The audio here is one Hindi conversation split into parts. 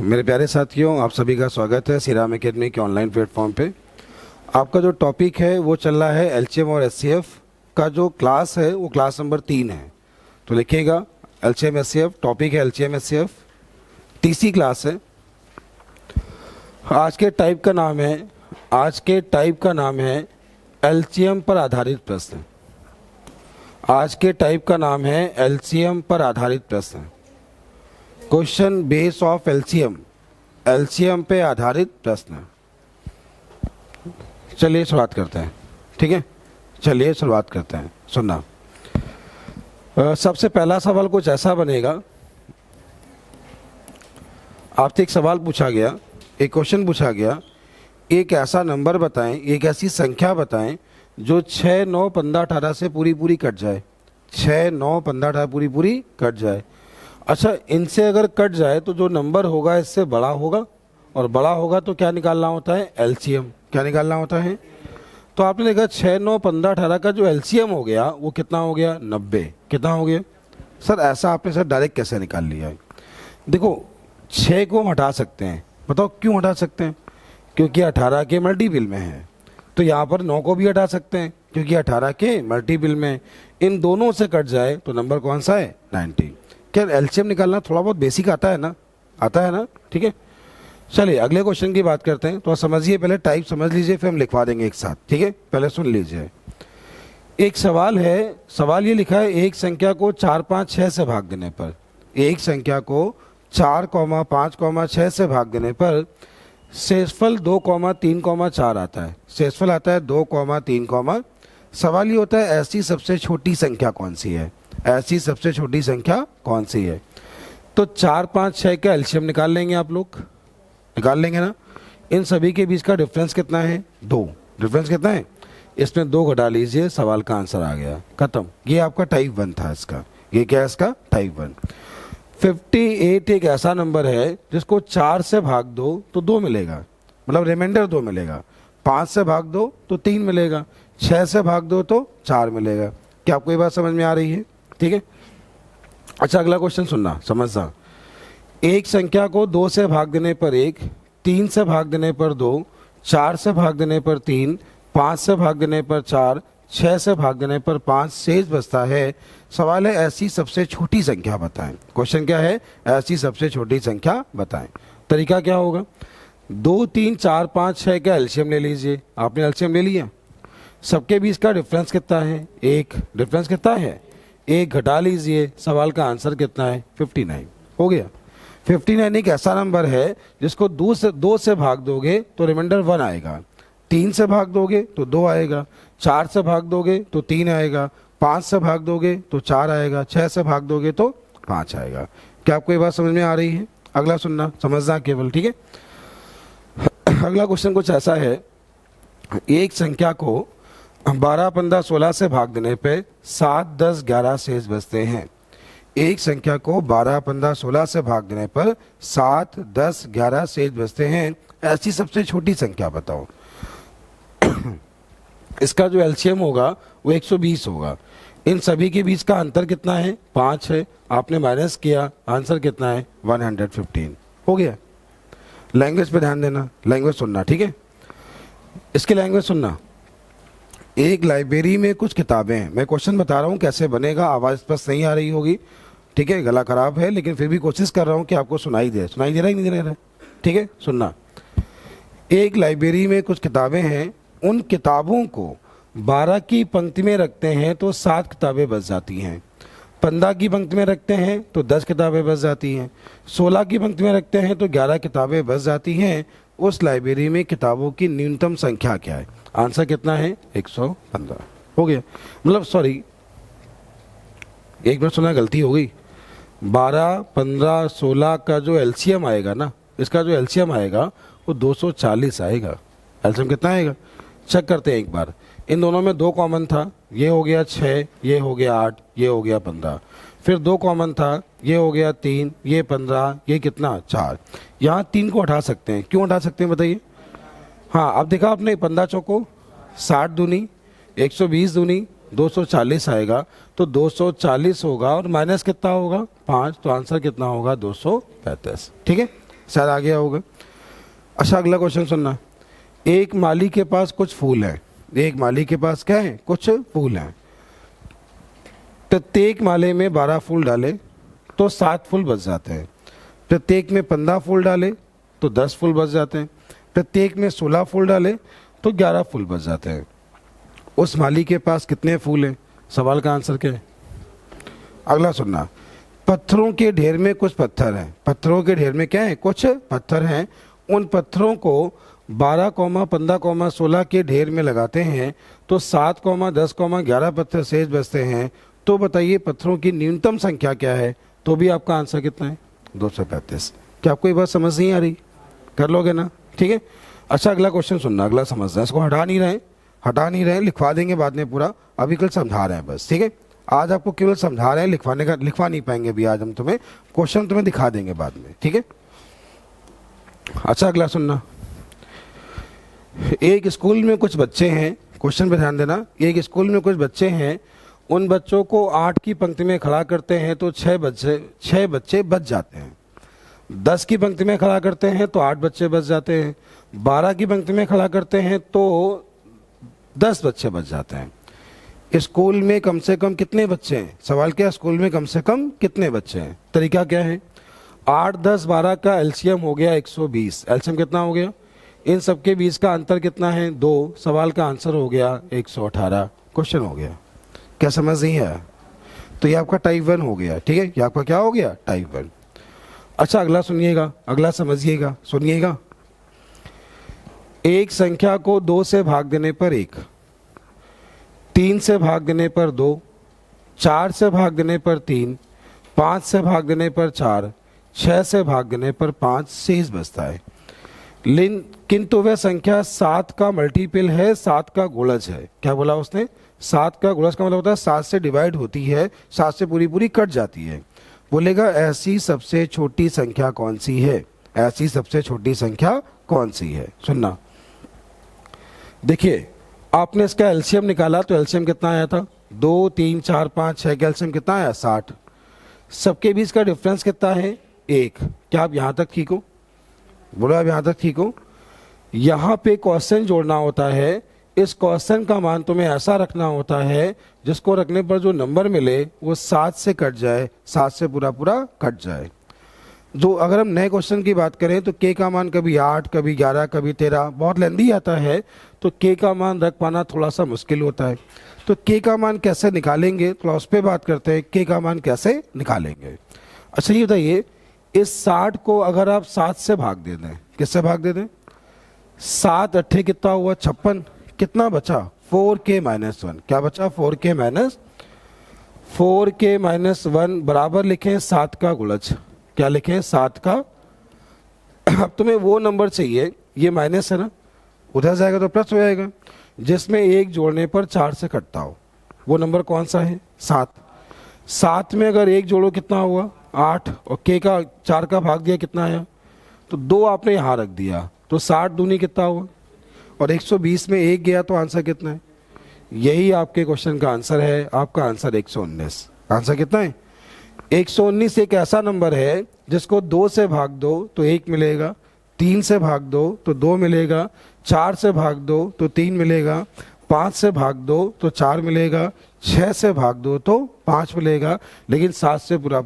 मेरे प्यारे साथियों, आप सभी का स्वागत है श्रीराम एकेडमी के ऑनलाइन प्लेटफॉर्म पे। आपका जो टॉपिक है वो चल रहा है एलसीएम और एचसीएफ का जो क्लास है वो क्लास नंबर 3 है। तो लिखिएगा एलसीएम एचसीएफ, टॉपिक है एलसीएम एचसीएफ, तीसरी क्लास है। आज के टाइप का नाम है एलसीएम पर आधारित प्रश्न। आज के टाइप का नाम है एलसीएम पर आधारित प्रश्न, question base of LCM, LCM पे आधारित प्रश्न। चलिए शुरुआत करते हैं, ठीक है। चलिए शुरुआत करते हैं। सुनना, सबसे पहला सवाल कुछ ऐसा बनेगा। आपसे एक सवाल पूछा गया, एक क्वेश्चन पूछा गया, एक ऐसा नंबर बताएं, एक ऐसी संख्या बताएं जो 6, 9, 15, 18 से पूरी कट जाए। 6, 9, 15, 18 पूरी कट जाए। अच्छा, इनसे अगर कट जाए तो जो नंबर होगा इससे बड़ा होगा, और बड़ा होगा तो क्या निकालना होता है? एलसीएम। क्या निकालना होता है? तो आपने देखा 6, 9, 15, 18 का जो एलसीएम हो गया वो कितना हो गया? 90। कितना हो गया सर? ऐसा आपने सर डायरेक्ट कैसे निकाल लिया है? देखो, 6 को हटा सकते हैं। बताओ क्यों हटा सकते हैं? क्योंकि 18 के मल्टीपल में है। तो यहाँ पर 9 को भी हटा सकते हैं क्योंकि 18 के मल्टीपल में। इन दोनों से कट जाए तो नंबर कौन सा है? 90। क्या एलसीएम निकालना थोड़ा बहुत बेसिक आता है ना? आता है ना? ठीक है। चलिए अगले क्वेश्चन की बात करते हैं। तो समझिए, पहले टाइप समझ लीजिए, फिर हम लिखवा देंगे एक साथ, ठीक है। पहले सुन लीजिए। एक सवाल है, सवाल ये लिखा है, एक संख्या को 4, 5, 6 से भाग देने पर, एक संख्या को 4, 5, 6 से भाग देने पर शेषफल 2, 3, 4 आता है। शेषफल आता है 2, 3, सवाल ये होता है ऐसी सबसे छोटी संख्या कौन सी है? ऐसी सबसे छोटी संख्या कौन सी है? तो 4, 5, 6 का एलसीएम निकाल लेंगे आप लोग, निकाल लेंगे ना। इन सभी के बीच का डिफरेंस कितना है? 2। डिफरेंस कितना है? इसमें 2 घटा लीजिए, सवाल का आंसर आ गया, खत्म। ये आपका टाइप 1 था इसका। ये क्या है इसका? टाइप 1। 58 एक ऐसा नंबर है जिसको 4 से भाग दो तो 2 मिलेगा, मतलब रिमाइंडर 2 मिलेगा। 5 से भाग दो तो 3 मिलेगा। 6 से भाग दो तो 4 मिलेगा। क्या आपको ये बात समझ में आ रही है? ठीक है। अच्छा, अगला क्वेश्चन सुनना, समझना। एक संख्या को 2 से भाग देने पर 1, 3 से भाग देने पर 2, 4 से भाग देने पर 3, 5 से भाग देने पर 4, 6 से भाग देने पर 5 शेष बचता है। सवाल है ऐसी सबसे छोटी संख्या बताएं। क्वेश्चन क्या है? ऐसी सबसे छोटी संख्या बताएं। तरीका क्या होगा? 2, 3, 4, 5, 6 का एलसीएम ले लीजिए। आपने एलसीएम ले लिया। सबके बीच का डिफरेंस कितना है? 1। डिफरेंस कितना है? 1 घटा लीजिए, सवाल का आंसर कितना है? 59 हो गया। 59 एक ऐसा नंबर है जिसको 2 से भाग दोगे तो रिमाइंडर 1 आएगा। 3 से भाग दोगे तो 2 आएगा। 4 से भाग दोगे तो 3 आएगा। 5 से भाग दोगे तो 4 आएगा। 6 से भाग दोगे तो 5 आएगा। क्या आपको ये बात समझ में आ रही है? अगला सुनना, समझना केवल, ठीक है। अगला क्वेश्चन कुछ ऐसा है, एक संख्या को 12, 15, 16 से भाग देने पे 7, 10, 11 शेष बचते हैं। एक संख्या को 12, 15, 16 से भाग देने पर 7, 10, 11 शेष बचते हैं। ऐसी सबसे छोटी संख्या बताओ। इसका जो एलसीएम होगा वो 120 होगा। इन सभी के बीच का अंतर कितना है? 5 है। आपने माइनस किया, आंसर कितना है? 115 हो गया। लैंग्वेज पे ध्यान देना, लैंग्वेज सुनना, ठीक है। इसकी लैंग्वेज सुनना। एक लाइब्रेरी में कुछ किताबें हैं। मैं क्वेश्चन बता रहा हूँ कैसे बनेगा। आवाज़ स्पष्ट नहीं आ रही होगी, ठीक है। गला खराब है लेकिन फिर भी कोशिश कर रहा हूँ कि आपको सुनाई दे। सुनाई दे रहा है नहीं दे रहा है? ठीक है, सुनना। एक लाइब्रेरी में कुछ किताबें हैं। उन किताबों को 12 की पंक्ति में रखते हैं तो 7 किताबें बच जाती हैं। 15 की पंक्ति में रखते हैं तो 10 किताबें बच जाती हैं। 16 की पंक्ति में रखते हैं तो 11 किताबें बच जाती हैं। उस लाइब्रेरी में किताबों की न्यूनतम संख्या क्या है? आंसर कितना है? 115 हो गया। मतलब सॉरी, एक मिनट सुना, गलती हो गई। 12, 15, 16 का जो एलसीएम आएगा ना, इसका जो एलसीएम आएगा वो 240 आएगा। एलसीएम कितना आएगा? चेक करते हैं एक बार। इन दोनों में 2 कॉमन था, ये हो गया 6, ये हो गया 8, ये हो गया 15। फिर 2 कॉमन था, ये हो गया 3, ये 15, ये कितना? 4। यहाँ 3 को हटा सकते हैं। क्यों हटा सकते हैं बताइए? हाँ, अब देखा आपने, 15 चौको 60 दूनी, 120 दूनी 240 आएगा। तो 240 होगा और माइनस कितना होगा? 5। तो आंसर कितना होगा? 235। ठीक है, शायद आ गया होगा। अच्छा अगला क्वेश्चन सुनना। एक माली के पास कुछ फूल हैं, एक माली के पास क्या है, कुछ फूल हैं। प्रत्येक माले में 12 फूल डाले तो 7 फूल बच जाते हैं। प्रत्येक में 15 फूल डाले तो 10 फूल बच जाते हैं। प्रत्येक में 16 फूल डाले तो 11 फूल बच जाते हैं। उस माली के पास कितने फूल हैं? सवाल का आंसर क्या है? अगला सुनना। पत्थरों के ढेर में कुछ पत्थर हैं। पत्थरों के ढेर में क्या है? कुछ पत्थर हैं। उन पत्थरों को 12, 15, 16 के ढेर में लगाते हैं तो 7, 10, 11 पत्थर शेष बचते हैं। तो बताइए पत्थरों की न्यूनतम संख्या क्या है? तो भी आपका आंसर कितना है? 235। क्या आपको ये बात समझ नहीं आ रही? कर लोगे ना? ठीक है। अच्छा अगला क्वेश्चन सुनना, अगला समझना। इसको हटा नहीं रहे, लिखवा देंगे बाद में पूरा, अभी कल समझा रहे हैं बस। ठीक है, आज आपको केवल समझा रहे हैं, लिखवा नहीं पाएंगे अभी आज हम तुम्हें, क्वेश्चन तुम्हें दिखा देंगे बाद में। ठीक है। अच्छा अगला सुनना। एक स्कूल में कुछ बच्चे हैं, क्वेश्चन पे ध्यान देना। एक स्कूल में कुछ बच्चे हैं, उन बच्चों को 8 की पंक्ति में खड़ा करते हैं तो 6 बच्चे बच जाते हैं। 10 की पंक्ति में खड़ा करते हैं तो 8 बच्चे बच जाते हैं। 12 की पंक्ति में खड़ा करते हैं तो 10 बच्चे बच जाते हैं। स्कूल में कम से कम कितने बच्चे हैं? सवाल क्या है? स्कूल में कम से कम कितने बच्चे हैं? तरीका क्या है? 8, 10, 12 का एलसीएम हो गया 120। एलसीएम कितना हो गया? इन सबके बीच का अंतर कितना है? 2। सवाल का आंसर हो गया 118। क्वेश्चन हो गया। क्या समझ नहीं है? तो ये आपका टाइप 1 हो गया। ठीक है, ये आपका क्या हो गया? टाइप 1। अच्छा अगला सुनिएगा, अगला समझिएगा, सुनिएगा। एक संख्या को 2 से भाग देने पर 1, 3 से भाग देने पर 2, 4 से भाग देने पर 3, 5 से भाग देने पर 4, 6 से भाग देने पर 5 शेष बचता है। किंतु वह संख्या 7 का मल्टीपल है, 7 का गुणज है। क्या बोला उसने? 7 का गुणज का मतलब होता है 7 से डिवाइड होती है, 7 से पूरी कट जाती है। बोलेगा ऐसी सबसे छोटी संख्या कौन सी है? ऐसी सबसे छोटी संख्या कौन सी है? सुनना। देखिए आपने इसका एलसीएम निकाला तो एलसीएम कितना आया था? 2, 3, 4, 5, 6 का एलसीएम कितना आया? 60। सबके बीच का डिफरेंस कितना है? 1। क्या आप यहाँ तक ठीक हो? बोलो आप यहाँ तक ठीक हो? यहाँ पे क्वेश्चन जोड़ना होता है। इस क्वेश्चन का मान तुम्हें ऐसा रखना होता है जिसको रखने पर जो नंबर मिले वो 7 से कट जाए, 7 से पूरा कट जाए। जो अगर हम नए क्वेश्चन की बात करें तो के का मान कभी 8, कभी 11, कभी 13 बहुत लेंदी आता है, तो के का मान रख पाना थोड़ा सा मुश्किल होता है। तो के का मान कैसे निकालेंगे, थोड़ा उस पर बात करते हैं। के का मान कैसे निकालेंगे? अच्छा ये बताइए, इस 60 को अगर आप 7 से भाग दे दें, किससे भाग दे दें? 7 अट्ठे कितना हुआ? 56। कितना बचा? 4k - 1। क्या बचा? 4k - 1 बराबर लिखें 7 का गुणज। क्या लिखें? 7 का। अब तुम्हें वो नंबर चाहिए, ये माइनस है ना, उधर जाएगा तो प्लस हो जाएगा, जिसमें 1 जोड़ने पर 4 से कटता हो। वो नंबर कौन सा है? 7। 7 में अगर 1 जोड़ो कितना हुआ? 8। और के का 4 का भाग दिया कितना आया? तो 2 आपने यहाँ रख दिया तो 60 दूनी कितना हुआ? और 120 में 1 गया तो आंसर कितना है? यही आपके क्वेश्चन का आंसर है। आपका आंसर 119। आंसर कितना है? 119 एक ऐसा नंबर है जिसको 2 से भाग दो तो 1 मिलेगा, 3 से भाग दो तो 2 मिलेगा, 4 से भाग दो तो 3 मिलेगा, 5 से भाग दो तो 4 मिलेगा, 6 से भाग दो तो 5 मिलेगा, लेकिन 7 से पूरा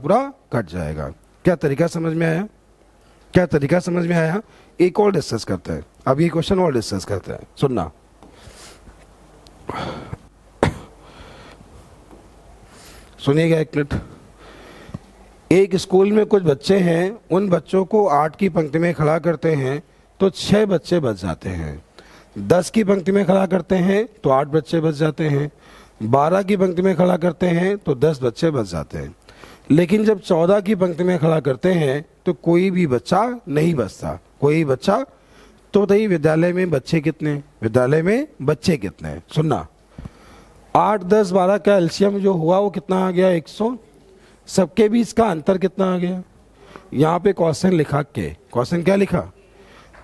कट जाएगा। क्या तरीका समझ में आया? क्या तरीका समझ में आया? एक और डिस्कस करते हैं, अब ये क्वेश्चन और डिस्कस करते हैं। सुनना। सुनिएगा एक मिनट। एक स्कूल में कुछ बच्चे हैं, उन बच्चों को 8 की पंक्ति में खड़ा करते हैं तो 6 बच्चे बच जाते हैं। 10 की पंक्ति में खड़ा करते हैं तो 8 बच्चे बच जाते हैं। 12 की पंक्ति में खड़ा करते हैं तो 10 बच्चे बच जाते हैं। लेकिन जब 14 की पंक्ति में खड़ा करते हैं तो कोई भी बच्चा नहीं बचता, कोई बच्चा। तो बताइए विद्यालय में बच्चे कितने? विद्यालय में बच्चे कितने? सुनना। 8, 10, 12 का एलसीएम जो हुआ वो कितना आ गया? 100। सबके बीच का अंतर कितना आ गया? यहाँ पे क्वेश्चन लिखा के, क्वेश्चन क्या लिखा?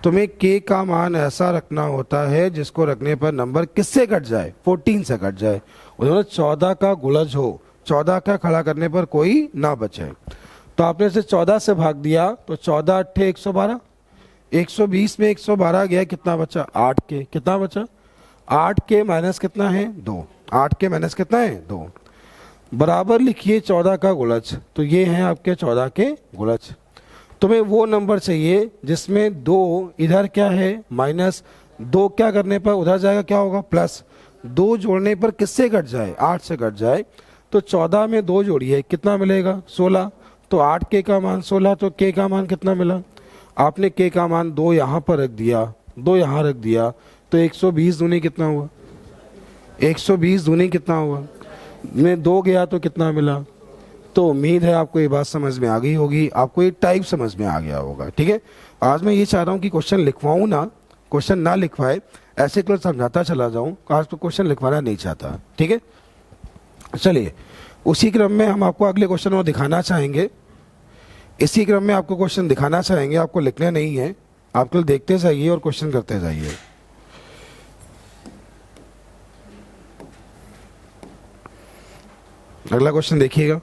तुम्हें के का मान ऐसा रखना होता है जिसको रखने पर नंबर किससे कट जाए? 14 से कट जाए। उन्होंने 14 का गुणज हो, 14 का खड़ा करने पर कोई ना बचे। तो आपने इसे 14 से भाग दिया तो 14 अट्ठे 112, 120 में 112 गया, कितना बचा 8 के, कितना बचा 8 के माइनस कितना है 2, 8 के माइनस कितना है 2, बराबर लिखिए 14 का गुणज। तो ये है आपके 14 के गुणज। तुम्हें वो नंबर चाहिए जिसमें 2 इधर क्या है माइनस, 2 क्या करने पर उधर जाएगा क्या होगा प्लस, 2 जोड़ने पर किससे कट जाए 8 से कट जाए। तो 14 में 2 जोड़िए कितना मिलेगा 16, तो 8 के का मान 16, तो के का मान कितना मिला, आपने के का मान 2 यहाँ पर रख दिया, 2 यहाँ रख दिया, तो 120 दूनी कितना हुआ, 120 दूनी कितना हुआ, में 2 गया तो कितना मिला। तो उम्मीद है आपको ये बात समझ में आ गई होगी, आपको ये टाइप समझ में आ गया होगा। ठीक है, आज मैं ये चाह रहा हूँ कि क्वेश्चन लिखवाऊँ ना, क्वेश्चन ना लिखवाए, ऐसे क्लोज समझाता चला जाऊँ, आज तो क्वेश्चन लिखवाना नहीं चाहता। ठीक है, चलिए उसी क्रम में हम आपको अगले क्वेश्चन और दिखाना चाहेंगे, इसी क्रम में आपको क्वेश्चन दिखाना चाहेंगे, आपको लिखने नहीं है, आप केवल देखते जाइए और क्वेश्चन करते जाइए। अगला क्वेश्चन देखिएगा।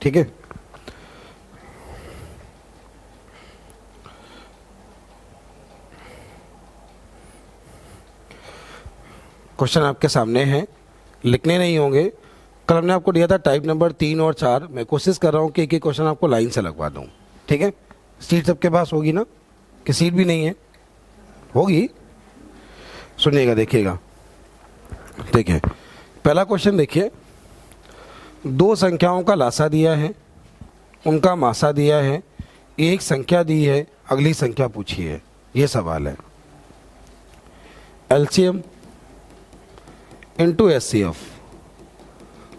ठीक है, क्वेश्चन आपके सामने हैं, लिखने नहीं होंगे। कल हमने आपको दिया था टाइप नंबर 3 और 4, मैं कोशिश कर रहा हूँ कि एक एक क्वेश्चन आपको लाइन से लगवा दूँ। ठीक है, सीट सबके पास होगी ना, कि सीट भी नहीं है, होगी, सुनिएगा देखिएगा। देखिए पहला क्वेश्चन देखिए, 2 संख्याओं का लासा दिया है, उनका मासा दिया है, एक संख्या दी है, अगली संख्या पूछी है, ये सवाल है। एलसीएम इंटू एचसीएफ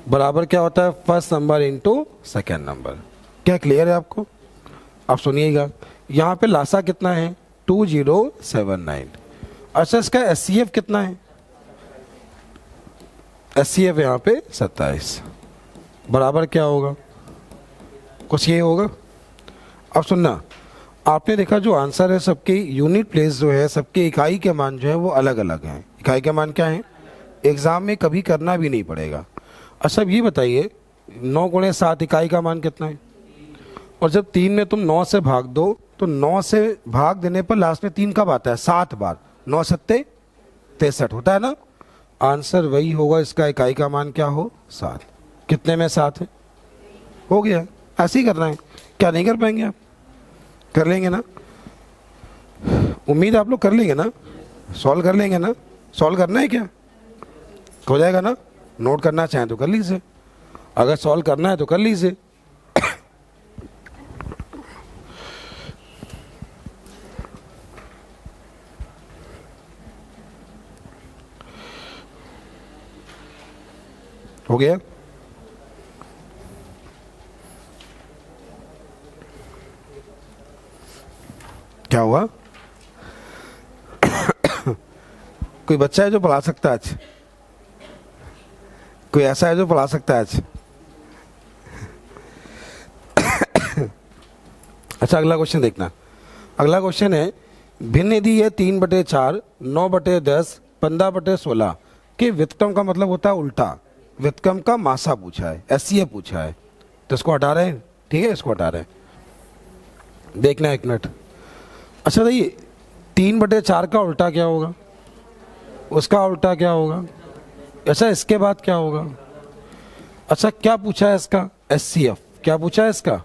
बराबर क्या होता है, first number into second number. क्या क्लियर है आपको? आप सुनिएगा, यहाँ पे लासा कितना है 2079। अच्छा इसका एचसीएफ कितना है, एचसीएफ यहाँ पे 27, बराबर क्या होगा, कुछ ये होगा। अब सुनना, आपने देखा जो आंसर है सबके यूनिट प्लेस जो है, सबके इकाई के मान जो है वो अलग अलग हैं। इकाई के मान क्या है, एग्जाम में कभी करना भी नहीं पड़ेगा। अच्छा अब ये बताइए 9 गुणे 7 इकाई का मान कितना है, और जब 3 में तुम 9 से भाग दो तो 9 से भाग देने पर लास्ट में 3 कब आता है, 7 बार, 9 सत्ते 63 होता है ना। आंसर वही होगा, इसका इकाई का मान क्या हो 7। कितने में 7 है, हो गया। ऐसे ही करना है, क्या नहीं कर पाएंगे आप, कर लेंगे ना, उम्मीद आप लोग कर लेंगे ना, सॉल्व कर लेंगे ना। सॉल्व करना है क्या, हो जाएगा ना, नोट करना चाहें तो कर लीजिए, अगर सॉल्व करना है तो कर लीजिए। हो गया, क्या हुआ? कोई बच्चा है जो पढ़ा सकता है आज, कोई ऐसा है जो पढ़ा सकता है आज? अच्छा अगला क्वेश्चन देखना, अगला क्वेश्चन है भिन्न यदि है 3/4, 9/10, 15/16 कि व्युत्क्रम का मतलब होता है उल्टा, व्युत्क्रम का मासा पूछा है, एचसीएफ पूछा है, तो इसको हटा रहे हैं, ठीक है, इसको हटा रहे हैं। देखना 1 मिनट। अच्छा देखिए 3/4 का उल्टा क्या होगा, उसका उल्टा क्या होगा, अच्छा इसके बाद क्या होगा, अच्छा क्या पूछा है इसका, एचसीएफ क्या पूछा है इसका,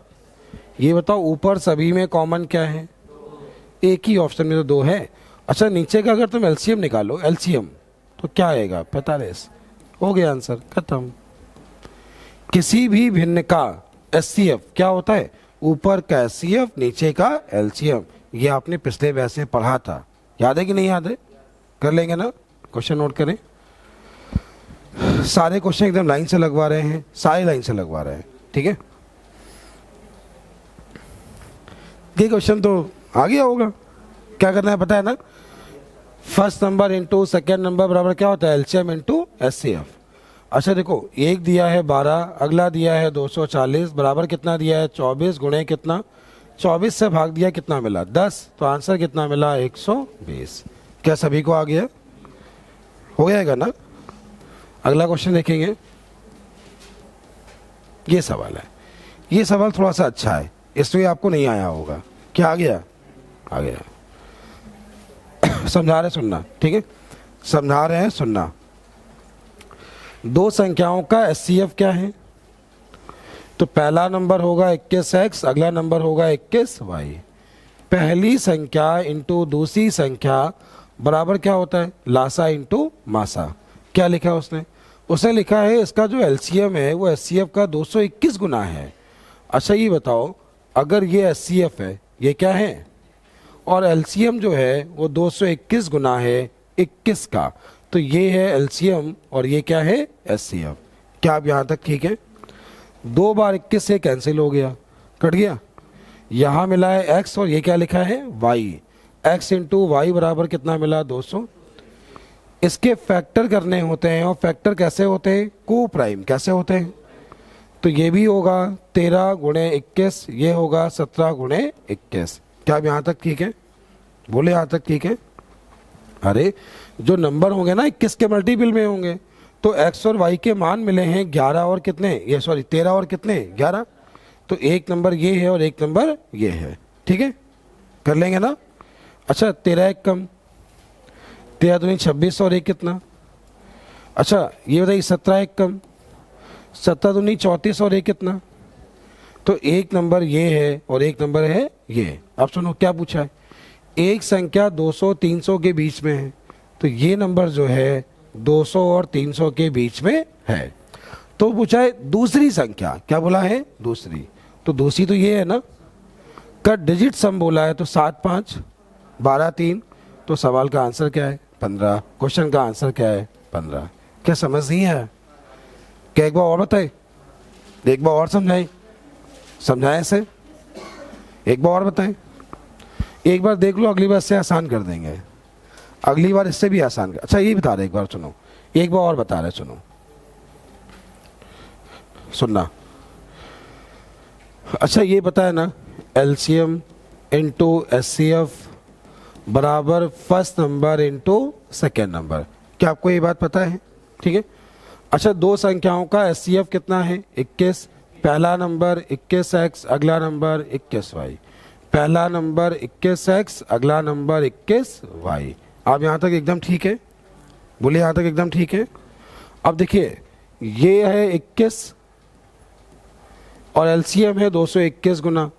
ये बताओ। ऊपर सभी में कॉमन क्या है, एक ही ऑप्शन में तो 2 है। अच्छा नीचे का अगर तुम एलसीएम निकालो, एलसीएम तो क्या आएगा, 45, हो गया आंसर, खत्म। किसी भी भिन्न का एचसीएफ क्या होता है, ऊपर का एचसीएफ नीचे का एलसीएम। ये आपने पिछले वैसे पढ़ा था, याद है कि नहीं याद है, कर लेंगे ना, क्वेश्चन नोट करें। सारे क्वेश्चन एकदम लाइन से लगवा रहे हैं, सारे लाइन से लगवा रहे हैं, ठीक है। ये क्वेश्चन तो आ गया होगा, क्या करना है पता है ना, first number into second number बराबर क्या होता है, एलसीएम इंटू एचसीएफ। अच्छा देखो एक दिया है 12, अगला दिया है 240, बराबर कितना दिया है 24 गुणे कितना, 24 से भाग दिया कितना मिला 10, तो आंसर कितना मिला 120। क्या सभी को आ गया, हो जाएगा ना। अगला क्वेश्चन देखेंगे, ये सवाल है, ये सवाल थोड़ा सा अच्छा है, इसलिए आपको नहीं आया होगा। क्या आ गया, आ गया, समझा रहे सुनना, ठीक है, समझा रहे हैं सुनना। 2 संख्याओं का एचसीएफ क्या है, तो पहला नंबर होगा 21x, अगला नंबर होगा 21y। पहली संख्या इंटू दूसरी संख्या बराबर क्या होता है, लासा इंटू मासा। क्या लिखा है उसने, उसने लिखा है इसका जो एलसीएम है वो एचसीएफ का 221 गुना है। अच्छा ये बताओ अगर ये एचसीएफ है, ये क्या है, और एलसीएम जो है वो 221 गुना है 21 का, तो ये है एलसीएम और ये क्या है एचसीएफ। क्या आप यहाँ तक ठीक है, 2 बार 21 से कैंसिल हो गया, कट गया, यहाँ मिला है x और ये क्या लिखा है y, x इंटू वाई बराबर कितना मिला 200। इसके फैक्टर करने होते हैं, और फैक्टर कैसे होते हैं, को प्राइम कैसे होते हैं, तो ये भी होगा 13 गुणे 21, ये होगा 17 गुणे 21। क्या आप यहाँ तक ठीक है, बोले यहाँ तक ठीक है। अरे जो नंबर होंगे ना 21 के मल्टीपल में होंगे, तो x और y के मान मिले हैं 11 और कितने, ये सॉरी 13 और कितने 11, तो एक नंबर ये है और एक नंबर ये है, ठीक है, कर लेंगे ना। अच्छा 13 एक कम, 13 दूनी 26 और एक कितना, अच्छा ये बताइए 17 एक कम, 17 दूनी 34 और एक कितना, तो एक नंबर ये है और एक नंबर है ये। अब सुनो क्या पूछा है, एक संख्या 200 300 के बीच में है, तो ये नंबर जो है 200 और 300 के बीच में है। तो पूछा है दूसरी संख्या, क्या बोला है दूसरी, तो दूसरी तो ये है ना, का डिजिट सम बोला है, तो 7 5 12 3, तो सवाल का आंसर क्या है 15, क्वेश्चन का आंसर क्या है 15। क्या समझ नहीं है, क्या एक बार और बताए, एक बार और समझाएं, समझाएं से एक बार और बताएं, एक बार देख लो, अगली बार से आसान कर देंगे, अगली बार इससे भी आसान कर। अच्छा ये बता रहे, एक बार सुनो, एक बार और बता रहे, सुनो सुनना। अच्छा ये पता है ना, एलसीएम इंटू एचसीएफ बराबर first number into second number, क्या आपको ये बात पता है, ठीक है। अच्छा 2 संख्याओं का एचसीएफ कितना है 21, पहला नंबर 21x, अगला नंबर 21y, पहला नंबर 21x, अगला नंबर 21y। आप यहाँ तक एकदम ठीक है, बोले यहाँ तक एकदम ठीक है। अब देखिए ये है 21 और एलसीएम है 221 गुना,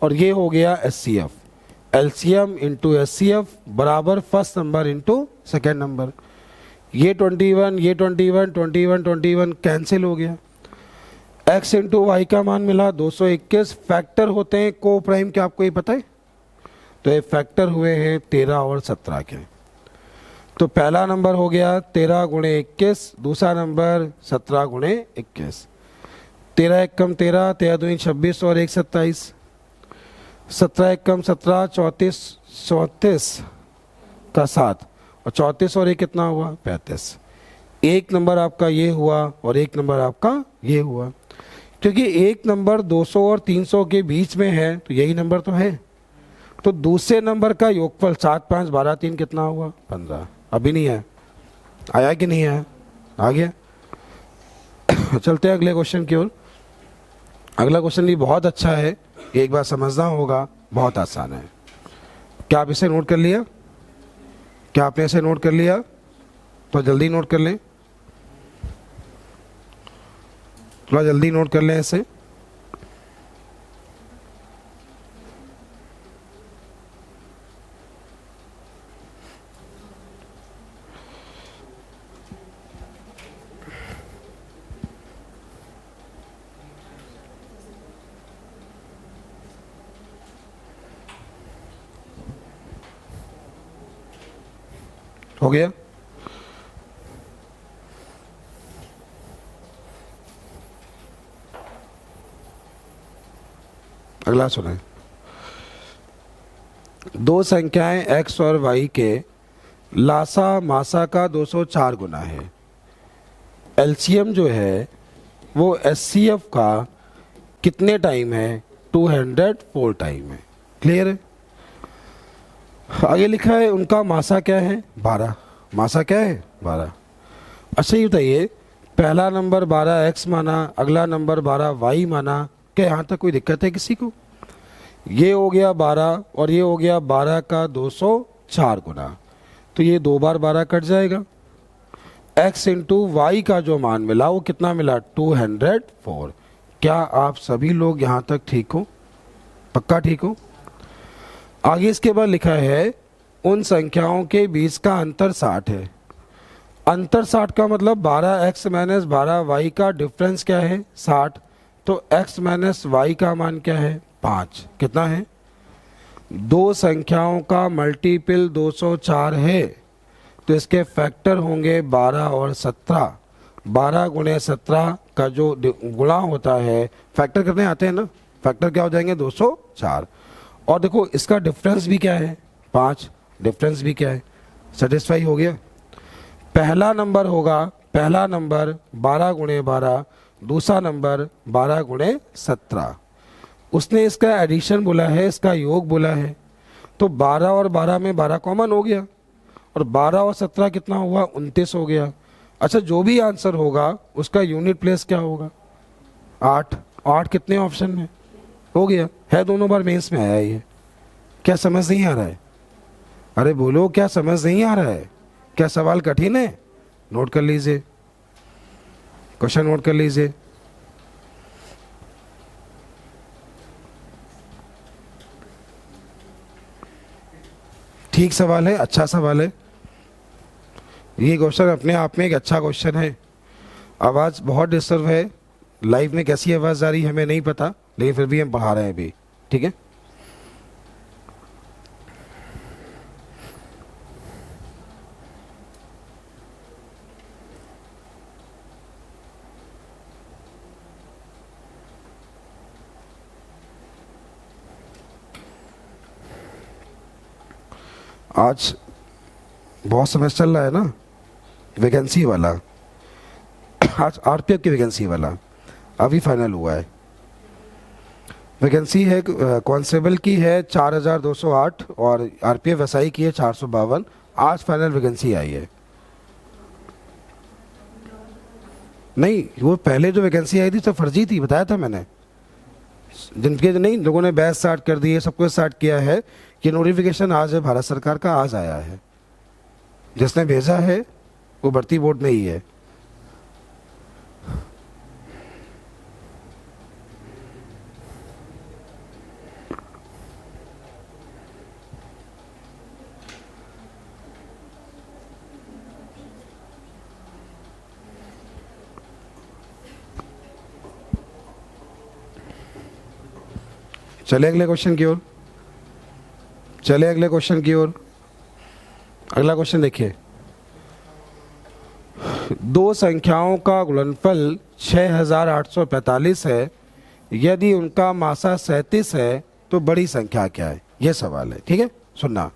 और ये हो गया एचसीएफ, एलसीएम इंटू एचसीएफ बराबर first number into second number. ये 21 ये 21 21 21 कैंसिल हो गया, x इंटू वाई का मान मिला 221। फैक्टर होते हैं को प्राइम, क्या आपको ये पता है, तो ये फैक्टर हुए हैं 13 और 17 के, तो पहला नंबर हो गया 13 गुणे 21, दूसरा नंबर 17 गुणे 21, 13 एक कम 13, 13 दूनी 26 और 1 27, 17 एक कम 17, 34 34 का 7 और 34 और 1 कितना हुआ 35। एक नंबर आपका ये हुआ और एक नंबर आपका ये हुआ, क्योंकि एक नंबर 200 और 300 के बीच में है, तो यही नंबर तो है, तो दूसरे नंबर का योगफल 7 5 12 3 कितना हुआ 15, अभी नहीं है आया कि नहीं आया? आ गया। चलते हैं अगले क्वेश्चन की ओर। अगला क्वेश्चन भी बहुत अच्छा है, एक बार समझना होगा, बहुत आसान है। क्या आप इसे नोट कर लिया? क्या आपने इसे नोट कर लिया? तो जल्दी नोट कर लें, थोड़ा जल्दी नोट कर लें इसे। हो गया? अगला सुनाए। दो संख्याएं x और y के लासा मासा का 204 गुना है। एलसीएम जो है वो एचसीएफ का कितने टाइम है? 204 टाइम है। क्लियर है? आगे लिखा है उनका मासा क्या है? 12। मासा क्या है? 12। अच्छा ये बताइए, पहला नंबर 12x माना, अगला नंबर 12y माना, क्या यहाँ तक कोई दिक्कत है किसी को? ये हो गया 12 और ये हो गया 12 का 204 गुना, तो ये 2 बार 12 कट जाएगा। x इंटू वाई का जो मान मिला वो कितना मिला? 204। क्या आप सभी लोग यहाँ तक ठीक हो? पक्का ठीक हो? आगे इसके बाद लिखा है उन संख्याओं के बीच का अंतर 60 है। अंतर 60 का मतलब 12x माइनस 12y का डिफरेंस क्या है? 60। तो x माइनस y का मान क्या है? 5। कितना है? दो संख्याओं का मल्टीपल 204 है, तो इसके फैक्टर होंगे 12 और 17। 12 गुणे 17 का जो गुणा होता है, फैक्टर करने आते हैं ना, फैक्टर क्या हो जाएंगे? 204। और देखो इसका डिफरेंस भी क्या है? 5। डिफरेंस भी क्या है? सेटिस्फाई हो गया। पहला नंबर होगा, पहला नंबर 12 गुणे 12, दूसरा नंबर 12 गुणे 17। उसने इसका एडिशन बोला है, इसका योग बोला है, तो 12 और 12 में 12 कॉमन हो गया, और 12 और 17 कितना हुआ? 29 हो गया। अच्छा जो भी आंसर होगा उसका यूनिट प्लेस क्या होगा? 8। 8 कितने ऑप्शन में? हो गया है, दोनों बार मेंस में आया ये। क्या समझ नहीं आ रहा है? अरे बोलो, क्या समझ नहीं आ रहा है? क्या सवाल कठिन है? नोट कर लीजिए, क्वेश्चन नोट कर लीजिए। ठीक सवाल है, अच्छा सवाल है। ये क्वेश्चन अपने आप में एक अच्छा क्वेश्चन है। आवाज़ बहुत डिस्टर्ब है, लाइव में कैसी आवाज़ आ रही है हमें नहीं पता, लेकिन फिर भी हम पढ़ा रहे हैं अभी। ठीक है, आज बहुत समय चल रहा है ना वैकेंसी वाला। आज आरपीएफ की वैकेंसी वाला अभी फाइनल हुआ है। वैकेंसी है कांस्टेबल की है 4208 और आरपीएफ एसआई की है 452। आज फाइनल वैकेंसी आई है। नहीं, वो पहले जो वैकेंसी आई थी तो फर्जी थी, बताया था मैंने। जिनके नहीं लोगों ने बैच स्टार्ट कर दिए, सबको स्टार्ट किया है। ये नोटिफिकेशन आज है भारत सरकार का, आज आया है। जिसने भेजा है वो भर्ती बोर्ड में ही है। चले अगले क्वेश्चन की ओर, चले अगले क्वेश्चन की ओर। अगला क्वेश्चन देखिए, दो संख्याओं का गुणनफल 6845 है, यदि उनका मासा 37 है तो बड़ी संख्या क्या है? यह सवाल है। ठीक है, सुनना।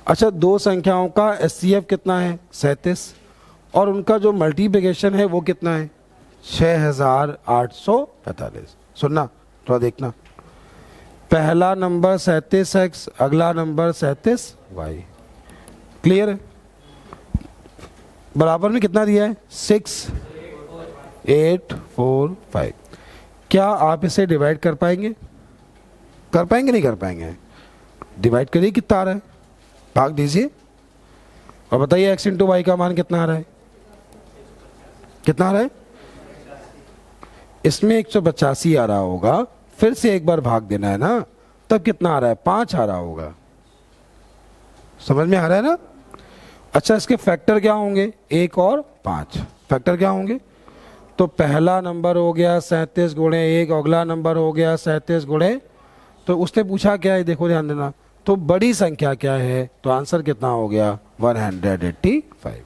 अच्छा, दो संख्याओं का एचसीएफ कितना है? 37, और उनका जो मल्टीप्लिकेशन है वो कितना है? 6845। सुनना, थोड़ा देखना। पहला नंबर 37x, अगला नंबर 37y। क्लियर है? बराबर में कितना दिया है 6, 8, 4, 5। क्या आप इसे डिवाइड कर पाएंगे? कर पाएंगे नहीं कर पाएंगे? डिवाइड करिए, कितना आ रहा है, भाग दीजिए और बताइए x इंटू वाई का मान कितना आ रहा है? कितना आ रहा है? इसमें 185 आ रहा होगा, फिर से एक बार भाग देना है ना, तब कितना आ रहा है? 5 आ रहा होगा। समझ में आ रहा है ना? अच्छा, इसके फैक्टर क्या होंगे? 1 और 5 फैक्टर क्या होंगे? तो पहला नंबर हो गया 37 गुणे 1, अगला नंबर हो गया 37 गुणे, तो उसने पूछा क्या है, देखो ध्यान देना, तो बड़ी संख्या क्या है? तो आंसर कितना हो गया? 185।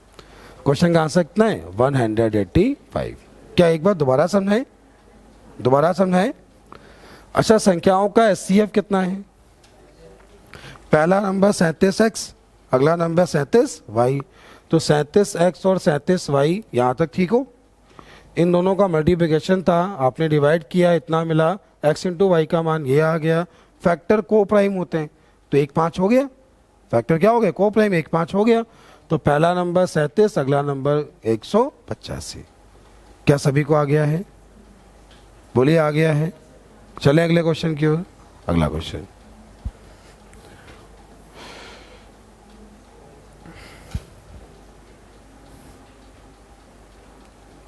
क्वेश्चन का आंसर कितना है? 185। क्या एक बार दोबारा समझाएं? दोबारा समझाएं। अच्छा, संख्याओं का एचसीएफ कितना है? पहला नंबर 37x, अगला नंबर 37y, तो 37x और 37y यहाँ तक ठीक हो? इन दोनों का मल्टीप्लिकेशन था, आपने डिवाइड किया, इतना मिला, x इंटू वाई का मान ये आ गया। फैक्टर को प्राइम होते हैं, तो 1 5 हो गया। फैक्टर क्या हो गया? को प्राइम, 1 5 हो गया। तो पहला नंबर 37, अगला नंबर 185। क्या सभी को आ गया है? बोलिए आ गया है। चले अगले क्वेश्चन की ओर। अगला क्वेश्चन,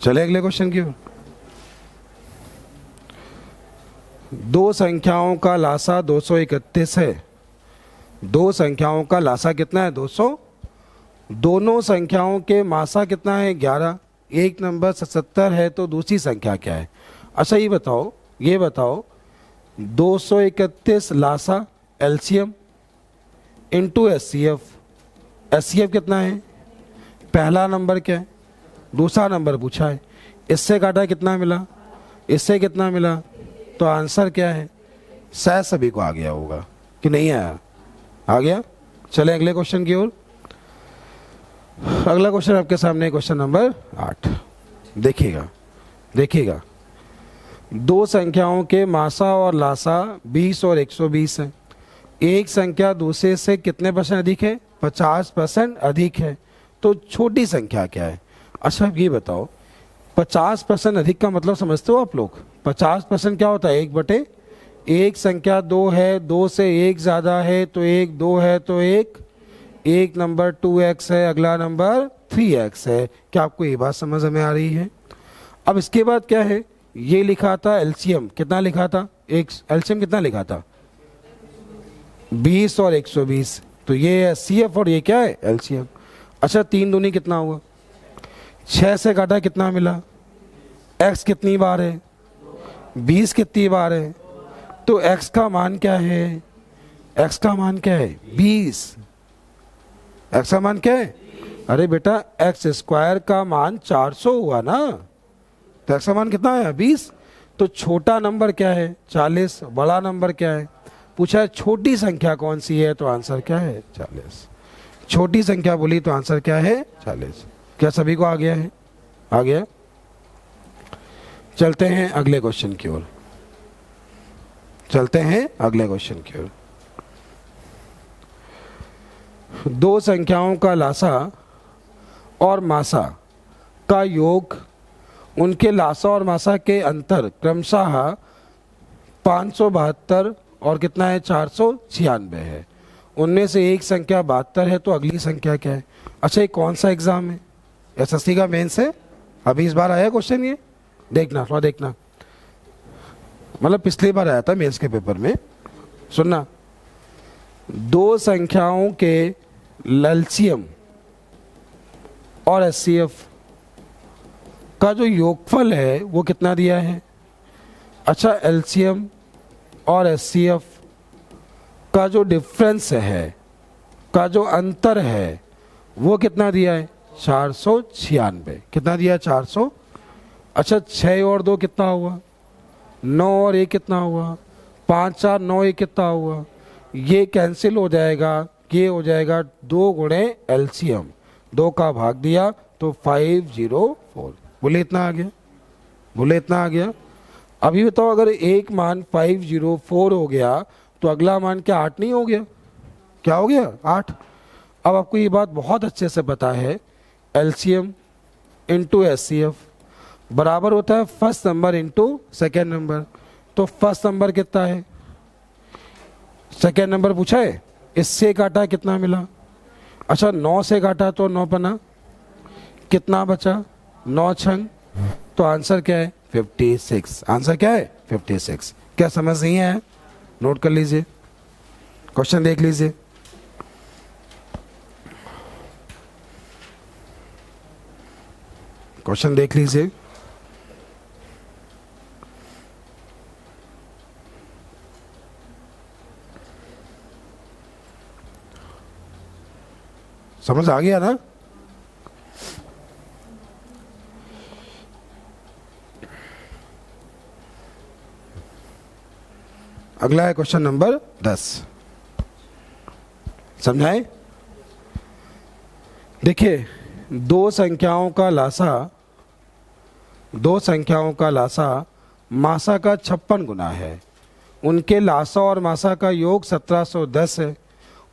चले अगले क्वेश्चन की ओर। दो संख्याओं का लासा 231 है। दो संख्याओं का लासा कितना है? 200। दोनों संख्याओं के मासा कितना है? 11। एक नंबर 77 है, तो दूसरी संख्या क्या है? अच्छा ये बताओ 231 लासा एलसीएम इंटू एचसीएफ। एचसीएफ कितना है? पहला नंबर क्या है? दूसरा नंबर पूछा है, इससे काटा कितना मिला? इससे कितना मिला? तो आंसर क्या है? शायद सभी को आ गया होगा कि नहीं आया? आ गया। चले अगले क्वेश्चन की ओर। अगला क्वेश्चन आपके सामने क्वेश्चन नंबर 8। देखिएगा दो संख्याओं के मासा और लासा 20 और 120 है। एक संख्या दूसरे से कितने परसेंट अधिक है? 50% अधिक है। तो छोटी संख्या क्या है? अच्छा ये बताओ, 50% अधिक का मतलब समझते हो आप लोग? 50% क्या होता है? 1/, एक संख्या 2 है, 2 से 1 ज़्यादा है, तो 1, 2 है तो 1, एक नंबर 2x है, अगला नंबर 3x है। क्या आपको ये बात समझ में आ रही है? अब इसके बाद क्या है? ये लिखा था एलसीएम, कितना लिखा था? एक एलसीएम कितना लिखा था? 20 और 120। तो ये है सीएफ और ये क्या है? एलसीएम। अच्छा 3 दूनी कितना हुआ? 6 से काटा कितना मिला? x कितनी बार है? 20 कितनी बार है? तो x का मान क्या है? x का मान क्या है? 20। x का मान क्या है? अरे बेटा x स्क्वायर का मान 400 हुआ ना, तो x का मान कितना है? 20। तो छोटा नंबर क्या है? 40। बड़ा नंबर क्या है? पूछा है छोटी संख्या कौन सी है, तो आंसर क्या है? 40। छोटी संख्या बोली तो आंसर क्या है? 40। क्या सभी को आ गया है? आ गया। चलते हैं अगले क्वेश्चन की ओर। दो संख्याओं का लासा और मासा का योग, उनके लासा और मासा के अंतर क्रमशः 572 और कितना है? 496 है। उनमें से एक संख्या 72 है, तो अगली संख्या क्या है? अच्छा ये कौन सा एग्जाम है? एसएससी का मेंस है। अभी इस बार आया क्वेश्चन, ये देखना, थोड़ा देखना, मतलब पिछली बार आया था मेंस के पेपर में। सुनना, दो संख्याओं के एलसीएम और एचसीएफ का जो योगफल है वो कितना दिया है? अच्छा एलसीएम और एचसीएफ का जो डिफरेंस है, का जो अंतर है, वो कितना दिया है? 496। कितना दिया? 400। अच्छा 6 और 2 कितना हुआ? 9 और 1 कितना हुआ? 5 4 9 1 कितना हुआ? ये कैंसिल हो जाएगा, ये हो जाएगा 2 गुणे एलसीएम, 2 का भाग दिया तो 504। बोले इतना आ गया? अभी बताओ, अगर एक मान 504 हो गया तो अगला मान क्या 8 नहीं हो गया? क्या हो गया? 8। अब आपको ये बात बहुत अच्छे से पता है, LCM इंटू SCF बराबर होता है first number into second number. तो फर्स्ट नंबर कितना है, सेकेंड नंबर पूछा है, इससे काटा कितना मिला? अच्छा 9 से काटा तो 9 पना कितना बचा, 9 छंग, तो आंसर क्या है 56। आंसर क्या है 56। क्या समझ नहीं है? नोट कर लीजिए, क्वेश्चन देख लीजिए। क्वेश्चन देख लीजिए। समझ आ गया ना? अगला है क्वेश्चन नंबर 10। समझाएं? देखिए दो संख्याओं का लासा मासा का 56 गुना है। उनके लासा और मासा का योग 1710 है।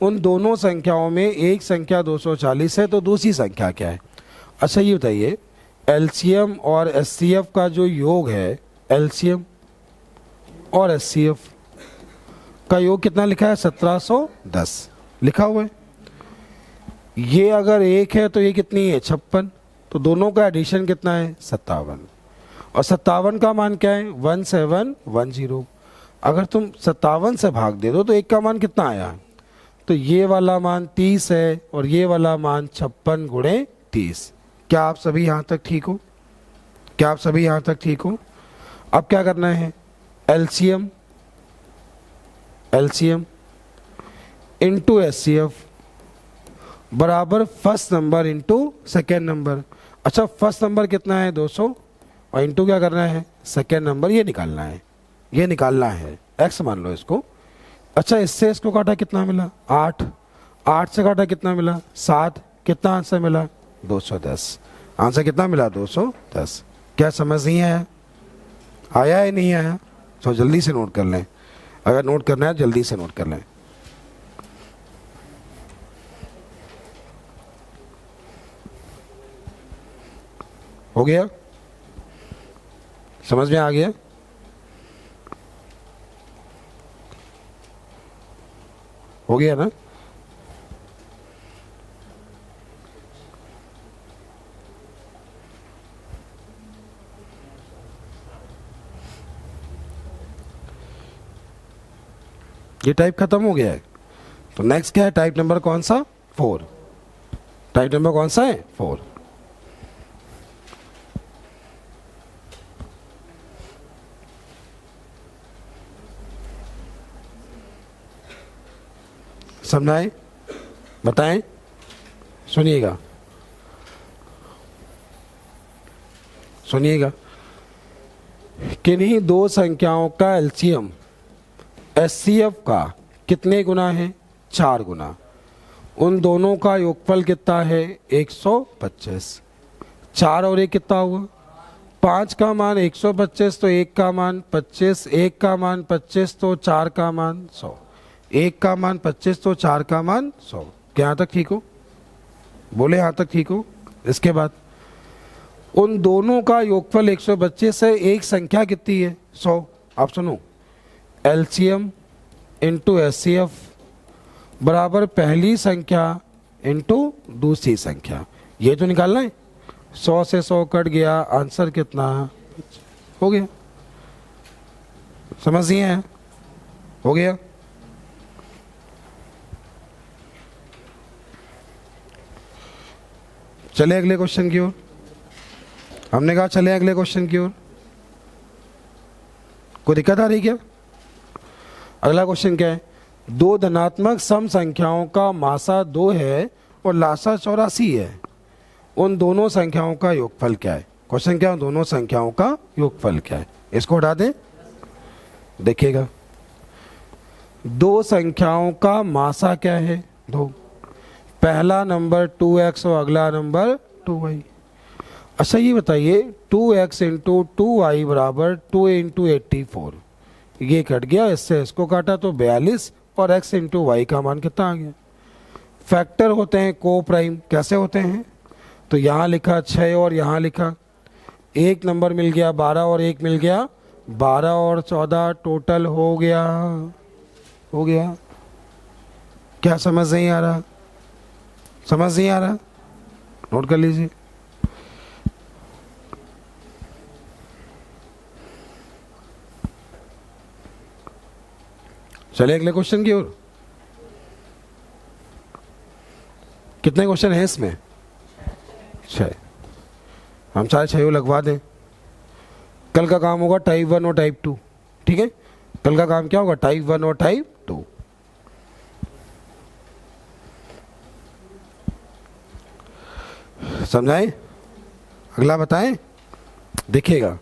उन दोनों संख्याओं में एक संख्या 240 है, तो दूसरी संख्या क्या है? अच्छा ये बताइए, LCM और SCF का जो योग है, LCM और SCF का योग कितना लिखा है? 1710 लिखा हुआ है। ये अगर एक है तो ये कितनी है? 56। तो दोनों का एडिशन कितना है? 57। और 57 का मान क्या है? 1710। अगर तुम 57 से भाग दे दो तो एक का मान कितना आया? तो ये वाला मान 30 है और ये वाला मान 56 गुणे 30। क्या आप सभी यहाँ तक ठीक हो? क्या आप सभी यहाँ तक ठीक हो? अब क्या करना है? LCM इंटू SCF बराबर first number into second number. अच्छा फर्स्ट नंबर कितना है? 200, और इंटू क्या करना है? सेकेंड नंबर, ये निकालना है, x मान लो इसको। अच्छा इससे इसको काटा कितना मिला? 8। 8 से काटा कितना मिला? 7। कितना आंसर मिला? 210। आंसर कितना मिला? 210। क्या समझ नहीं आया? आया है नहीं आया? तो जल्दी से नोट कर लें, अगर नोट करना है जल्दी से नोट कर लें। हो गया? समझ में आ गया? हो गया ना? ये टाइप खत्म हो गया है। तो नेक्स्ट क्या है? टाइप नंबर कौन सा? 4। टाइप नंबर कौन सा है? 4। समझाएं? बताएं? सुनिएगा, किन्हीं दो संख्याओं का LCM SCF का कितने गुना है? 4 गुना। उन दोनों का योगफल कितना है? 125। 4 और 1 कितना हुआ? 5 का मान 125, तो 1 का मान 25, 1 का मान 25 तो 4 का मान 100। 1 का मान 25 तो 4 का मान 100। क्या यहाँ तक ठीक हो? बोले यहाँ तक ठीक हो? इसके बाद उन दोनों का योगफल 125 है, एक संख्या कितनी है? 100। आप सुनो, LCM इंटू SCF बराबर पहली संख्या इंटू दूसरी संख्या। ये तो निकालना है। 100 से 100 कट गया, आंसर कितना हो गया? समझ नहीं है? हो गया? चले अगले क्वेश्चन की ओर। हमने कहा चले अगले क्वेश्चन की ओर। कोई दिक्कत आ रही क्या? अगला क्वेश्चन क्या है? दो धनात्मक सम संख्याओं का मासा 2 है और लासा 84 है। उन दोनों संख्याओं का योगफल क्या है? क्वेश्चन क्या है? दोनों संख्याओं का योगफल क्या है? इसको हटा दें। देखिएगा, दो संख्याओं का मासा क्या है? 2। पहला नंबर 2x और अगला नंबर 2y। अच्छा ये बताइए, 2x इंटू 2y बराबर 2 इंटू 84। ये कट गया, इससे इसको काटा तो 42, और x इंटू वाई का मान कितना आ गया? फैक्टर होते हैं को प्राइम। कैसे होते हैं? तो यहाँ लिखा 6 और यहाँ लिखा, एक नंबर मिल गया 12 और एक मिल गया 12 और 14 टोटल हो गया। क्या समझ नहीं आ रहा? समझ नहीं आ रहा? नोट कर लीजिए। चलिए अगले क्वेश्चन की ओर। कितने क्वेश्चन हैं इसमें? 6। हम सारे 6 लगवा दें। कल का काम होगा टाइप 1 और टाइप 2, ठीक है? कल का काम क्या होगा? टाइप 1 और टाइप 2। समझाएं? अगला बताएं। देखिएगा,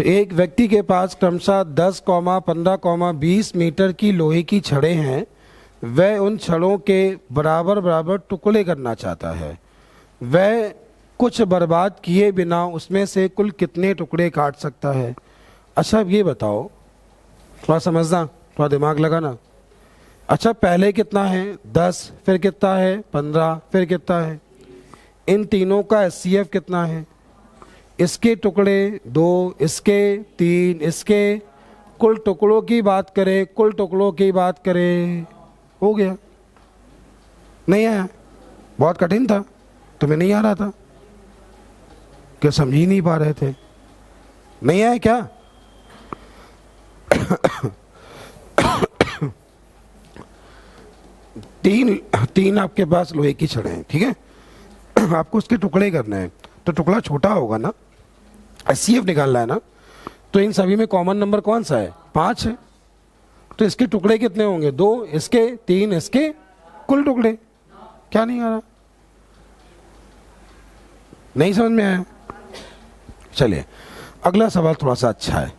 एक व्यक्ति के पास क्रमशः 10, 15, 20 मीटर की लोहे की छड़ें हैं। वह उन छड़ों के बराबर बराबर टुकड़े करना चाहता है। वह कुछ बर्बाद किए बिना उसमें से कुल कितने टुकड़े काट सकता है? अच्छा अब ये बताओ, थोड़ा समझना, थोड़ा दिमाग लगाना। अच्छा पहले कितना है? 10, फिर कितना है? 15, फिर कितना है? इन तीनों का एचसीएफ कितना है? इसके टुकड़े 2, इसके 3, इसके कुल टुकड़ों की बात करें, कुल टुकड़ों की बात करें, हो गया। नहीं आया? बहुत कठिन था, तुम्हें नहीं आ रहा था क्या? समझ ही नहीं पा रहे थे? नहीं आया क्या? तीन आपके पास लोहे की छड़ें हैं, ठीक है? आपको उसके टुकड़े करने हैं, तो टुकड़ा छोटा होगा ना, एचसीएफ निकालना है ना। तो इन सभी में कॉमन नंबर कौन सा है? 5 है। तो इसके टुकड़े कितने होंगे? 2 इसके, 3 इसके, कुल टुकड़े। क्या नहीं आ रहा? नहीं समझ में आया? चलिए अगला सवाल थोड़ा सा अच्छा है।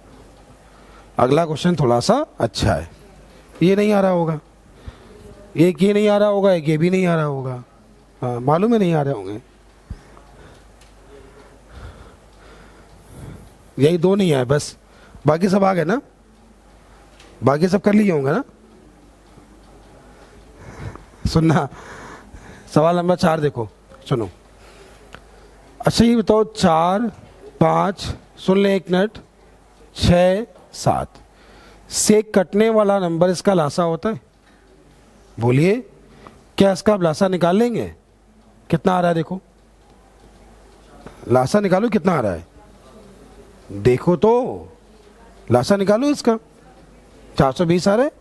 अगला क्वेश्चन थोड़ा सा अच्छा है। ये नहीं आ रहा होगा, एक ये नहीं आ रहा होगा, एक ये भी नहीं आ रहा होगा। हाँ मालूम है नहीं आ रहे होंगे। यही 2 नहीं आए बस, बाकी सब आ गए ना? बाकी सब कर लिए होंगे ना? सुनना, सवाल नंबर 4 देखो, सुनो। अच्छा ये बताओ, 4, 5, सुन ले एक मिनट, 6, 7 से कटने वाला नंबर इसका लासा होता है? बोलिए, क्या इसका आप लासा निकाल लेंगे? कितना आ रहा है देखो, लासा निकालो कितना आ रहा है, देखो तो लासा निकालो इसका। 420 आ रहा है।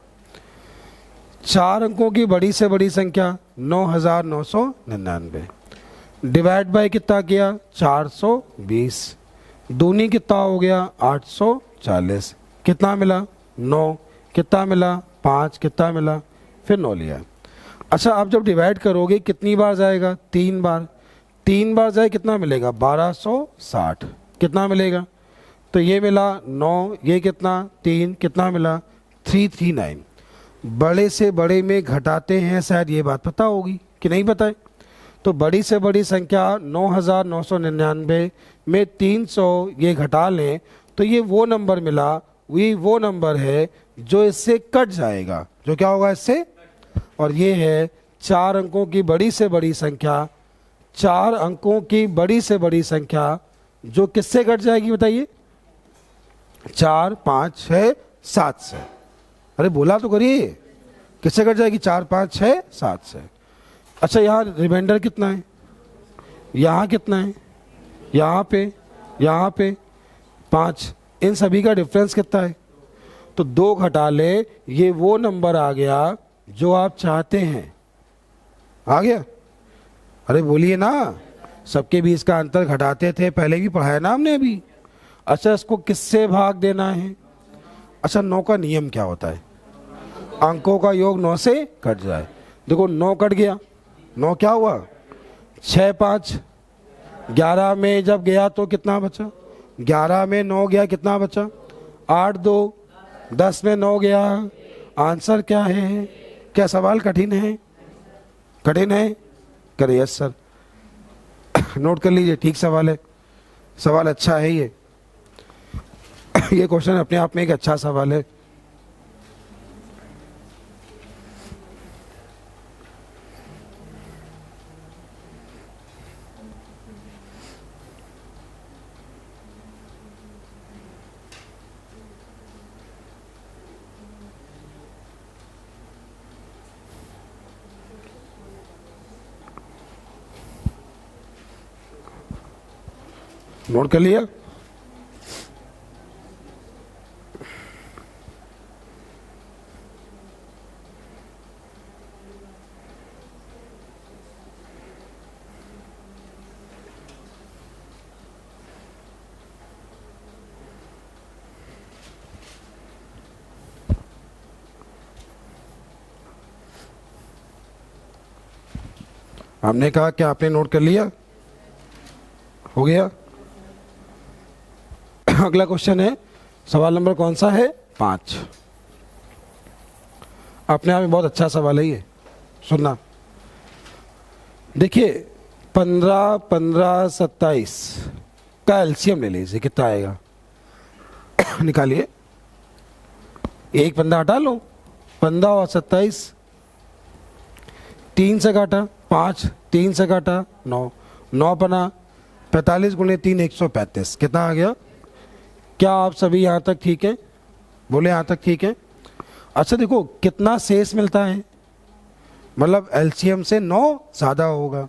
4 अंकों की बड़ी से बड़ी संख्या 9999 डिवाइड बाय कितना किया? 420। दूनी कितना हो गया? 840। कितना मिला? 9। कितना मिला? 5। कितना मिला? फिर 9 लिया। अच्छा आप जब डिवाइड करोगे कितनी बार जाएगा? 3 बार। 3 बार जाए कितना मिलेगा? 1260। कितना मिलेगा? तो ये मिला 9, ये कितना? 3, कितना मिला? 339। बड़े से बड़े में घटाते हैं, शायद ये बात पता होगी कि नहीं पता है? तो बड़ी से बड़ी संख्या 9999 में 300 ये घटा लें तो ये वो नंबर मिला, वो नंबर है जो इससे कट जाएगा। जो क्या होगा इससे? और ये है 4 अंकों की बड़ी से बड़ी संख्या, 4 अंकों की बड़ी से बड़ी संख्या जो किससे कट जाएगी बताइए? 4, 5, 6, 7 से। अरे बोला तो करिए, किससे कट जाएगी? 4, 5, 6, 7 से। अच्छा यहाँ रिमाइंडर कितना है? यहाँ कितना है? यहाँ पे 5। इन सभी का डिफरेंस कितना है? तो 2 घटा ले, ये वो नंबर आ गया जो आप चाहते हैं। आ गया? अरे बोलिए ना, सबके बीच का अंतर घटाते थे, पहले भी पढ़ाया ना हमने अभी। अच्छा इसको किससे भाग देना है? अच्छा 9 का नियम क्या होता है? अंकों का योग 9 से कट जाए। देखो 9 कट गया, 9 क्या हुआ? 6, 5, 11 में जब गया तो कितना बचा? 11 में 9 गया, कितना बचा? 8, 2, 10 में 9 गया। आंसर क्या है? क्या सवाल कठिन है? कठिन है? करे यस सर। नोट कर लीजिए, ठीक सवाल है, सवाल अच्छा है ये। ये क्वेश्चन अपने आप में एक अच्छा सवाल है। नोट कर लिया? हमने कहा कि आपने नोट कर लिया? हो गया? अगला क्वेश्चन है, सवाल नंबर कौन सा है? 5। अपने आप में बहुत अच्छा सवाल है ये, सुनना। देखिए 15, 15, 27 का एलसीएम ले लीजिए, कितना आएगा? निकालिए, एक 15 हटा लो, 15 और 27, 3 से काटा 5, 3 से काटा 9, 9 पना 45 गुणे 3 135, कितना आ गया? क्या आप सभी यहाँ तक ठीक है? बोले यहाँ तक ठीक है? अच्छा देखो कितना शेष मिलता है, मतलब एलसीएम से 9 ज़्यादा होगा।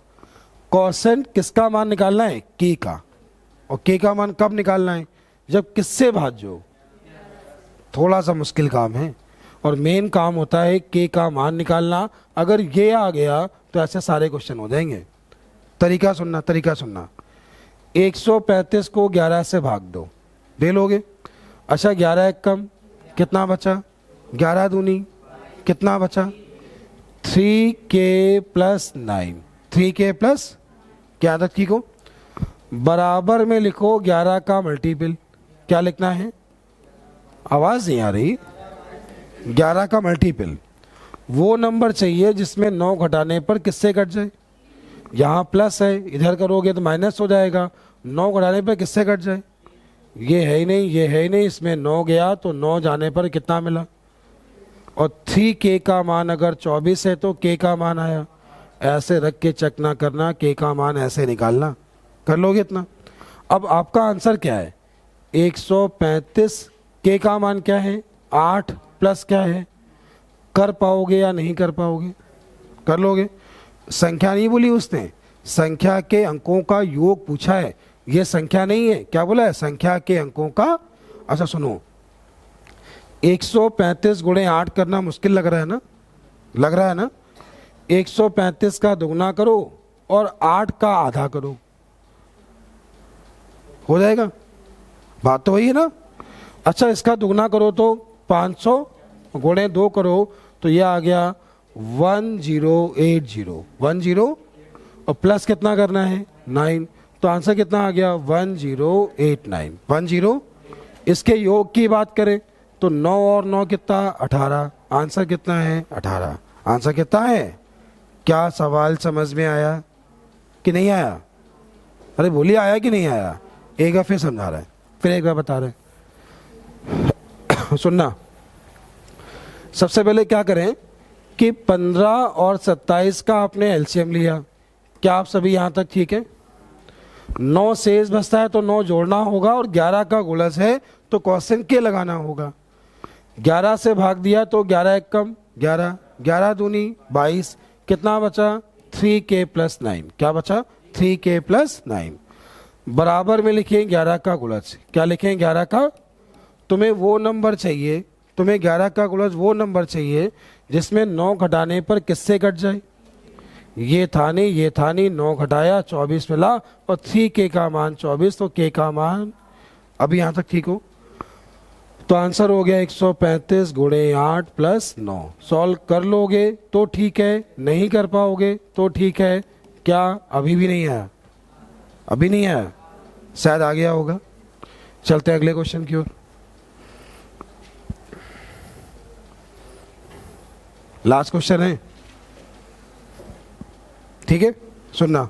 क्वोशिएंट किसका मान निकालना है? के का। और के का मान कब निकालना है? जब किससे भाज्यो। थोड़ा सा मुश्किल काम है और मेन काम होता है के का मान निकालना। अगर ये आ गया तो ऐसे सारे क्वेश्चन हो जाएंगे। तरीका सुनना, तरीका सुनना। 135 को 11 से भाग दो, दे लोगे? अच्छा 11 एक कम, कितना बचा? 11 दूनी कितना बचा? 3k + 9, 3k प्लस, क्या आदत ठीक हो? बराबर में लिखो 11 का मल्टीपल। क्या लिखना है? आवाज़ नहीं आ रही। 11 का मल्टीपल वो नंबर चाहिए जिसमें 9 घटाने पर किससे कट जाए? यहाँ प्लस है, इधर करोगे तो माइनस हो जाएगा। 9 घटाने पर किससे कट जाए? ये है ही नहीं, ये है ही नहीं, इसमें 9 गया तो 9 जाने पर कितना मिला? और 3k का मान अगर 24 है तो k का मान आया। ऐसे रख के चेक ना करना, k का मान ऐसे निकालना। कर लोगे इतना? अब आपका आंसर क्या है? 135। k का मान क्या है? 8 प्लस क्या है? कर पाओगे या नहीं कर पाओगे? कर लोगे? संख्या नहीं बोली उसने, संख्या के अंकों का योग पूछा है। ये संख्या नहीं है, क्या बोला है? संख्या के अंकों का। अच्छा सुनो, 135 गुणे 8 करना मुश्किल लग रहा है ना? लग रहा है ना? 135 का दुगना करो और 8 का आधा करो, हो जाएगा। बात तो वही है ना? अच्छा इसका दुगना करो तो 500 गुणे 2 करो तो ये आ गया 1080, 10 और प्लस कितना करना है? 9, तो आंसर कितना आ गया? 1089, 10। इसके योग की बात करें तो 9 और 9 कितना? 18। आंसर कितना है? 18। आंसर कितना है? क्या सवाल समझ में आया कि नहीं आया? अरे बोलिए, आया कि नहीं आया? एक बार फिर समझा रहा है, फिर एक बार बता रहे हैं। सुनना, सबसे पहले क्या करें कि 15 और 27 का आपने एलसीएम लिया। क्या आप सभी यहाँ तक ठीक है? 9 शेष बचता है तो 9 जोड़ना होगा और 11 का गुणज है तो क्वोशिएंट के लगाना होगा। 11 से भाग दिया तो 11 एक कम 11, 11 दूनी 22, कितना बचा? 3k + 9। क्या बचा? 3k + 9। बराबर में लिखें 11 का गुणज। क्या लिखें? 11 का। तुम्हें वो नंबर चाहिए, तुम्हें 11 का गुणज वो नंबर चाहिए जिसमें 9 घटाने पर किससे कट जाए? ये था नहीं, ये था नहीं, 9 घटाया 24 मिला और 3k का मान 24, तो k का मान। अभी यहाँ तक ठीक हो? तो आंसर हो गया 135 गुणे 8 + 9। सॉल्व कर लोगे तो ठीक है, नहीं कर पाओगे तो ठीक है। क्या अभी भी नहीं आया? अभी नहीं आया, शायद आ गया होगा। चलते हैं अगले क्वेश्चन की ओर। लास्ट क्वेश्चन है, ठीक है? सुनना,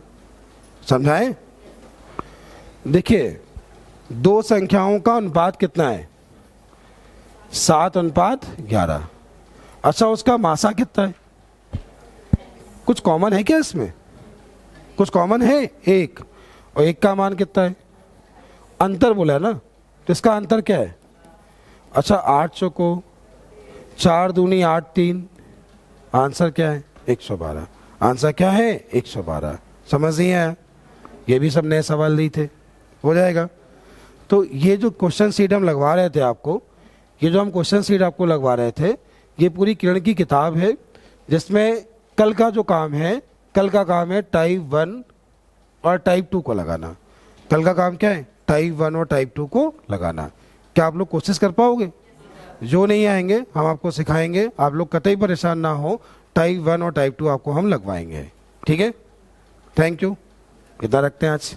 समझाएं? देखिए 2 संख्याओं का अनुपात कितना है? 7:11। अच्छा उसका मासा कितना है? कुछ कॉमन है क्या इसमें? कुछ कॉमन है? 1, और 1 का मान कितना है? अंतर बोला है ना, तो इसका अंतर क्या है? अच्छा 8 चौको 4 दूनी 8 3, आंसर क्या है? 112। आंसर क्या है? 112। समझ नहीं आया? ये भी सब नए सवाल नहीं थे, हो जाएगा। तो ये जो क्वेश्चन सीट हम लगवा रहे थे आपको, ये जो हम क्वेश्चन सीट आपको लगवा रहे थे, ये पूरी किरण की किताब है, जिसमें कल का जो काम है, कल का काम है टाइप 1 और टाइप 2 को लगाना। कल का काम क्या है? टाइप 1 और टाइप 2 को लगाना। क्या आप लोग कोशिश कर पाओगे? जो नहीं आएंगे हम आपको सिखाएंगे, आप लोग कतई परेशान ना हो, टाइप 1 और टाइप 2 आपको हम लगवाएंगे। ठीक है, थैंक यू, इतना रखते हैं आज।